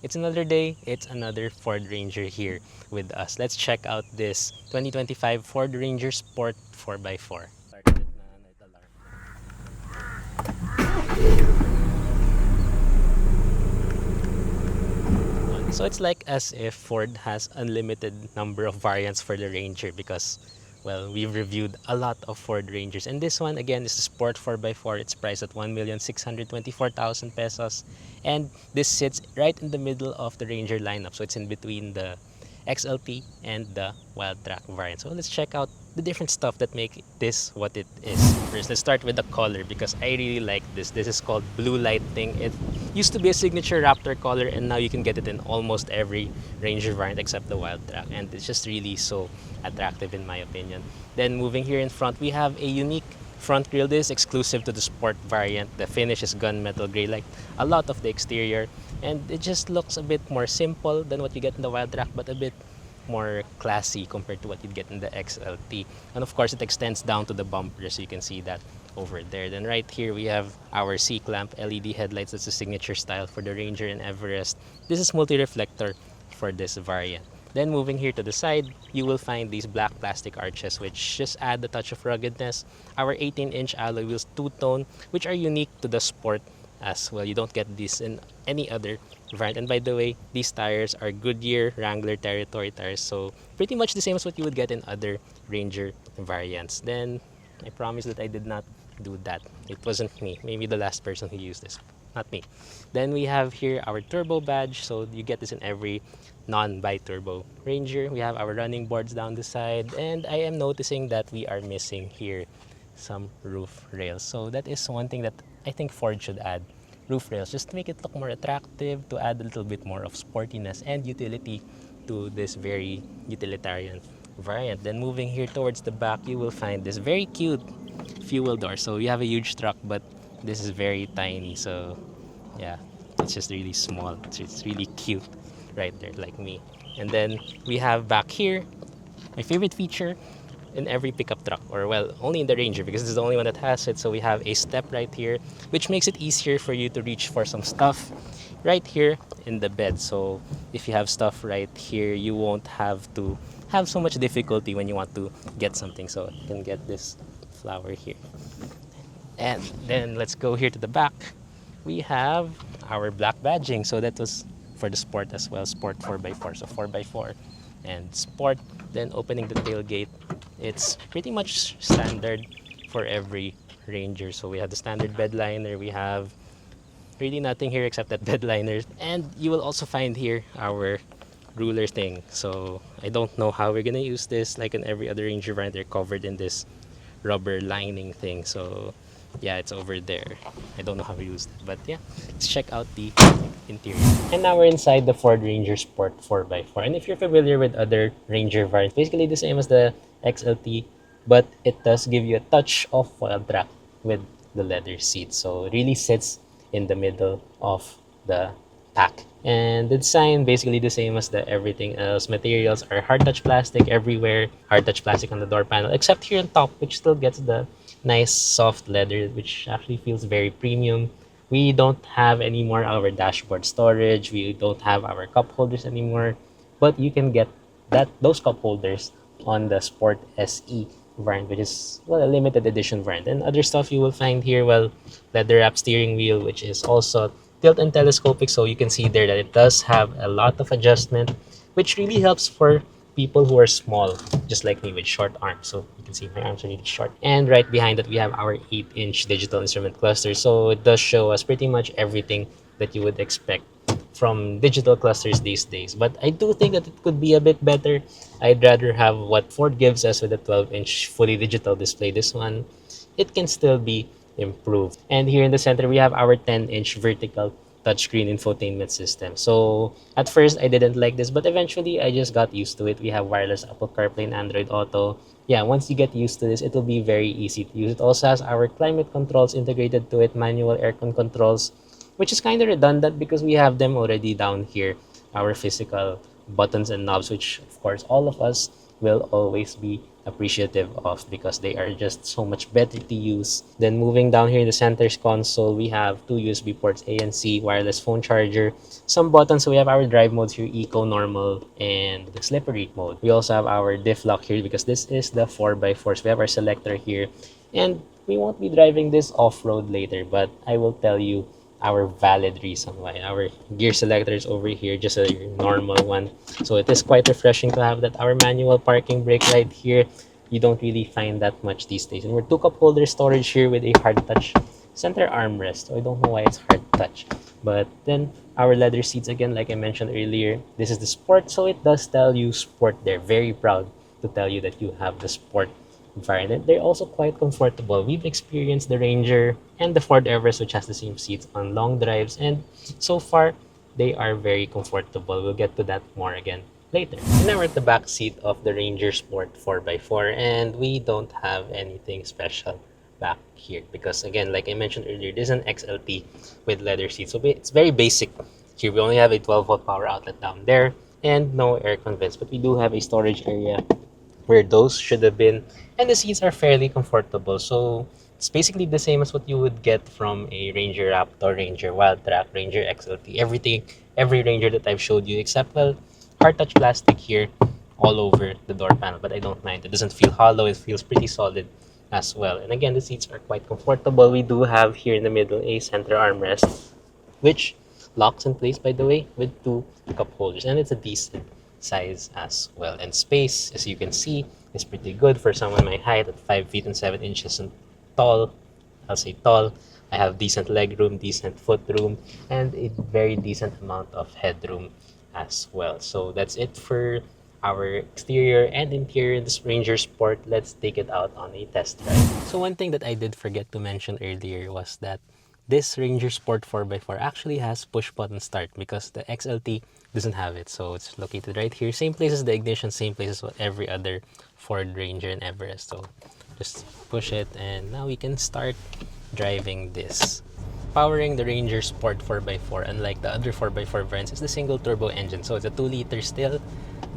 It's another day, it's another Ford Ranger here with us. Let's check out this 2025 Ford Ranger Sport 4x4. So it's like as if Ford has unlimited number of variants for the Ranger because, well, we've reviewed a lot of Ford Rangers. And this one, again, is the Sport 4x4. It's priced at 1,624,000 pesos. And this sits right in the middle of the Ranger lineup. So it's in between the XLT and the Wild Track variant. So let's check out the different stuff that make this what it is. First, let's start with the color because I really like this. This is called Blue Lightning. It used to be a signature Raptor color and now you can get it in almost every Ranger variant except the Wild Track. And it's just really so attractive in my opinion. Then moving here in front, we have a unique front grille. This is exclusive to the sport variant. The finish is gunmetal gray like a lot of the exterior, and it just looks a bit more simple than what you get in the Wild Track, but a bit more classy compared to what you'd get in the XLT. And of course, it extends down to the bumper, so you can see that over there. Then right here, we have our C-clamp LED headlights. That's a signature style for the Ranger and Everest. This is multi-reflector for this variant. Then moving here to the side, you will find these black plastic arches which just add a touch of ruggedness. Our 18-inch alloy wheels two-tone, which are unique to the Sport as well. You don't get these in any other variant. And by the way, these tires are Goodyear Wrangler Territory tires, so pretty much the same as what you would get in other Ranger variants. Then I promise that I did not do that. It wasn't me. Maybe the last person who used this. Not me. Then we have here our turbo badge. So you get this in every non-bi-turbo Ranger. We have our running boards down the side. And I am noticing that we are missing here some roof rails. So that is one thing that I think Ford should add. Roof rails, just to make it look more attractive, to add a little bit more of sportiness and utility to this very utilitarian variant. Then moving here towards the back, you will find this very cute fuel door. So you have a huge truck, but this is very tiny. So yeah, it's just really small. It's really cute right there, like me. And then we have back here, my favorite feature in every pickup truck, or well, only in the Ranger because this is the only one that has it. So we have a step right here, which makes it easier for you to reach for some stuff right here in the bed. So if you have stuff right here, you won't have to have so much difficulty when you want to get something. So you can get this flower here. And then let's go here to the back. We have our black badging. So that was for the Sport as well. Sport 4x4. So 4x4 and Sport. Then opening the tailgate. It's pretty much standard for every Ranger. So we have the standard bed liner. We have really nothing here except that bed liner. And you will also find here our ruler thing. So I don't know how we're gonna use this. Like in every other Ranger variant, they're covered in this rubber lining thing. So yeah, it's over there. I don't know how to use it, but yeah, let's check out the interior. And now we're inside the Ford Ranger Sport 4x4. And if you're familiar with other Ranger variants, basically the same as the XLT, but it does give you a touch of Wild Track with the leather seats. So it really sits in the middle of the pack. And the design basically the same as the everything else. Materials are hard touch plastic everywhere, hard touch plastic on the door panel, except here on top, which still gets the nice soft leather, which actually feels very premium. We don't have anymore our dashboard storage. We don't have our cup holders anymore, but you can get those cup holders on the Sport SE variant, which is well a limited edition variant. And other stuff you will find here, well, leather wrap steering wheel, which is also tilt and telescopic, so you can see there that it does have a lot of adjustment, which really helps for people who are small, just like me with short arms. So you can see my arms are really short. And right behind that, we have our 8-inch digital instrument cluster. So it does show us pretty much everything that you would expect from digital clusters these days. But I do think that it could be a bit better. I'd rather have what Ford gives us with a 12-inch fully digital display. This one, it can still be improved. And here in the center, we have our 10-inch vertical touchscreen infotainment system. So at first, I didn't like this, but eventually, I just got used to it. We have wireless Apple CarPlay and Android Auto. Yeah, once you get used to this, it will be very easy to use. It also has our climate controls integrated to it, manual aircon controls, which is kind of redundant because we have them already down here, our physical buttons and knobs, which of course all of us will always be appreciative of because they are just so much better to use. Then moving down here in the center's console, we have two USB ports, A and C, wireless phone charger, some buttons. So we have our drive modes here, eco, normal, and the slippery mode. We also have our diff lock here because this is the 4x4. So we have our selector here, and we won't be driving this off-road later, but I will tell you our valid reason why. Our gear selector is over here, just a normal one. So it is quite refreshing to have that. Our manual parking brake right here, you don't really find that much these days. And we're two cup holder storage here with a hard touch center armrest. So I don't know why it's hard touch. But then our leather seats again, like I mentioned earlier, this is the sport, so it does tell you sport there. Very proud to tell you that you have the sport variant. They're also quite comfortable. We've experienced the Ranger and the Ford Everest, which has the same seats, on long drives, and so far they are very comfortable. We'll get to that more again later. And now we're at the back seat of the Ranger Sport 4x4, and we don't have anything special back here because, again, like I mentioned earlier, this is an XLT with leather seats, so it's very basic. Here we only have a 12-volt power outlet down there and no air vents, but we do have a storage area where those should have been, and the seats are fairly comfortable. So it's basically the same as what you would get from a Ranger Raptor, Ranger Wildtrak, Ranger XLT, everything, every Ranger that I've showed you, except, well, hard touch plastic here all over the door panel, but I don't mind. It doesn't feel hollow, it feels pretty solid as well. And again, the seats are quite comfortable. We do have here in the middle a center armrest, which locks in place, by the way, with two cup holders, and it's a decent size as well. And space, as you can see, is pretty good for someone my height at 5 feet and 7 inches and tall. I'll say tall. I have decent leg room, decent foot room, and a very decent amount of headroom as well. So that's it for our exterior and interior in this Ranger Sport. Let's take it out on a test ride. So one thing that I did forget to mention earlier was that this Ranger Sport 4x4 actually has push button start because the XLT doesn't have it. So it's located right here. Same place as the ignition, same place as every other Ford Ranger and Everest. So just push it and now we can start driving this. Powering the Ranger Sport 4x4, unlike the other 4x4 variants, is the single turbo engine. So it's a 2-liter still,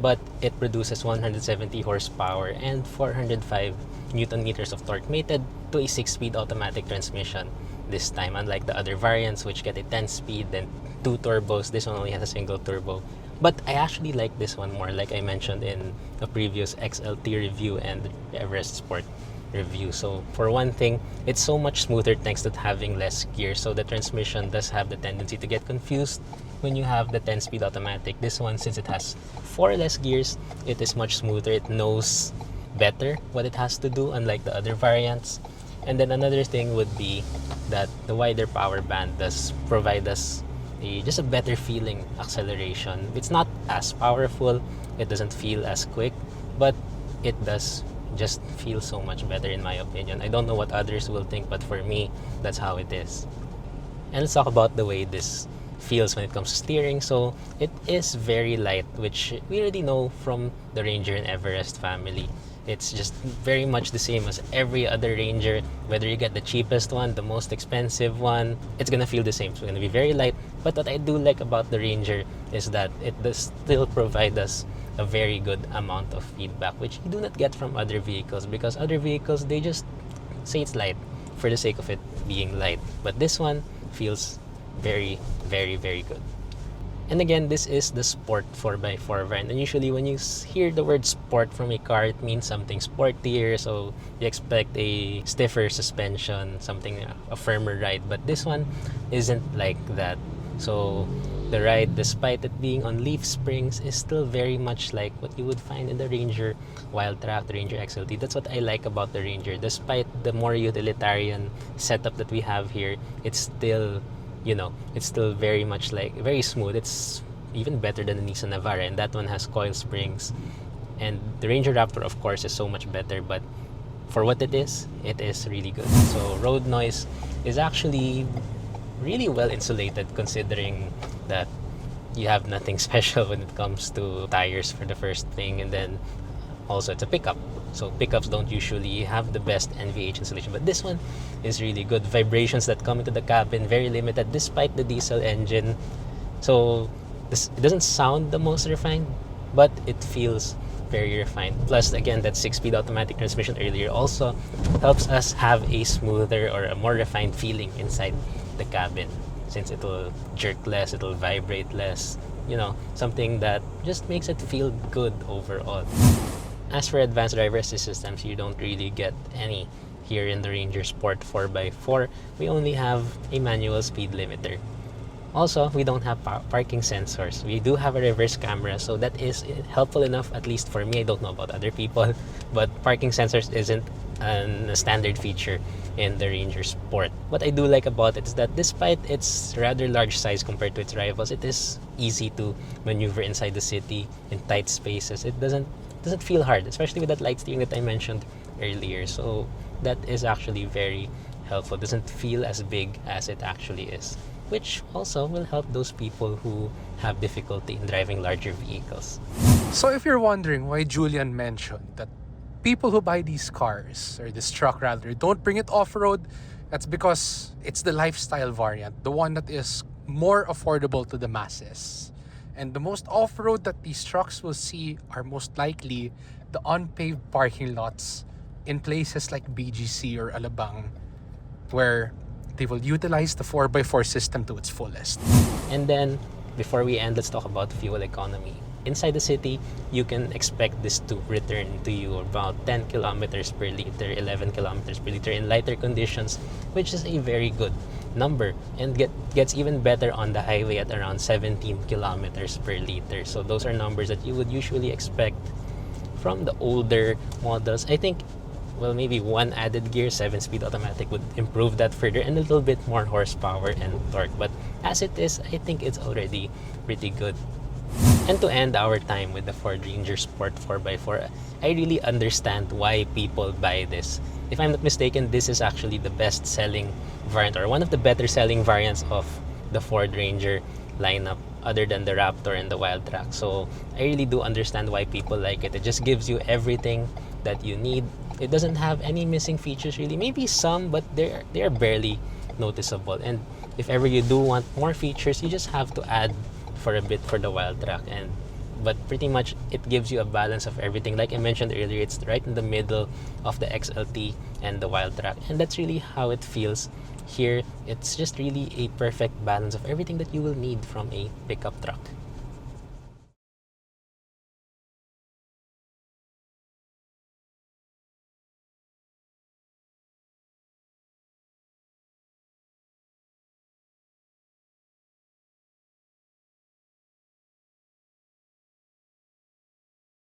but it produces 170 horsepower and 405 Newton meters of torque, mated to a 6-speed automatic transmission this time, unlike the other variants which get a 10-speed, then 2 turbos. This one only has a single turbo. But I actually like this one more, like I mentioned in the previous XLT review and the Everest Sport review. So for one thing, it's so much smoother thanks to having less gears. So the transmission does have the tendency to get confused when you have the 10-speed automatic. This one, since it has 4 less gears, it is much smoother. It knows better what it has to do, unlike the other variants. And then another thing would be that the wider power band does provide us just a better feeling acceleration. It's not as powerful, it doesn't feel as quick, but it does just feel so much better in my opinion. I don't know what others will think, but for me, that's how it is. And let's talk about the way this feels when it comes to steering. So it is very light, which we already know from the Ranger and Everest family. It's just very much the same as every other Ranger. Whether you get the cheapest one, the most expensive one, it's gonna feel the same. It's gonna be very light. But what I do like about the Ranger is that it does still provide us a very good amount of feedback, which you do not get from other vehicles, because other vehicles, they just say it's light for the sake of it being light. But this one feels very, very, very good. And again, this is the Sport 4x4 variant. And usually when you hear the word sport from a car, it means something sportier. So you expect a stiffer suspension, something, a firmer ride. But this one isn't like that. So the ride, despite it being on leaf springs, is still very much like what you would find in the Ranger Wildtrak, the Ranger XLT. That's what I like about the Ranger. Despite the more utilitarian setup that we have here, it's still, it's still very much like very smooth. It's even better than the Nissan Navara, and that one has coil springs. And the Ranger Raptor, of course, is so much better, but for what it is really good. So road noise is actually really well insulated, considering that you have nothing special when it comes to tires for the first thing, and then also it's a pickup. So pickups don't usually have the best NVH insulation, but this one is really good. Vibrations that come into the cabin, very limited despite the diesel engine. So it doesn't sound the most refined, but it feels very refined. Plus, again, that 6-speed automatic transmission earlier also helps us have a smoother or a more refined feeling inside the cabin, since it'll jerk less, it'll vibrate less, something that just makes it feel good overall. As for advanced driver assist systems, you don't really get any here in the Ranger Sport 4x4. We only have a manual speed limiter. Also, we don't have parking sensors. We do have a reverse camera, so that is helpful enough, at least for me. I don't know about other people, but parking sensors isn't a standard feature in the Ranger Sport. What I do like about it is that despite its rather large size compared to its rivals, it is easy to maneuver inside the city in tight spaces. It doesn't feel hard, especially with that light steering that I mentioned earlier. So that is actually very helpful. It doesn't feel as big as it actually is, which also will help those people who have difficulty in driving larger vehicles. So if you're wondering why Julian mentioned that people who buy these cars, or this truck rather, don't bring it off-road, that's because it's the lifestyle variant, the one that is more affordable to the masses. And the most off-road that these trucks will see are most likely the unpaved parking lots in places like BGC or Alabang, where they will utilize the 4x4 system to its fullest. And then, before we end, let's talk about fuel economy. Inside the city, you can expect this to return to you about 10 kilometers per liter, 11 kilometers per liter in lighter conditions, which is a very good number, and gets even better on the highway at around 17 kilometers per liter. So those are numbers that you would usually expect from the older models. I think, well, maybe one added gear, 7-speed automatic, would improve that further, and a little bit more horsepower and torque. But as it is, I think it's already pretty good. And to end our time with the Ford Ranger Sport 4x4, I really understand why people buy this. If I'm not mistaken, this is actually the best-selling variant, or one of the better-selling variants of the Ford Ranger lineup, other than the Raptor and the Wildtrak. So I really do understand why people like it. It just gives you everything that you need. It doesn't have any missing features really. Maybe some, but they're barely noticeable. And if ever you do want more features, you just have to add for a bit for the Wildtrak. But pretty much it gives you a balance of everything. Like I mentioned earlier, it's right in the middle of the XLT and the Wildtrak, and that's really how it feels here. It's just really a perfect balance of everything that you will need from a pickup truck.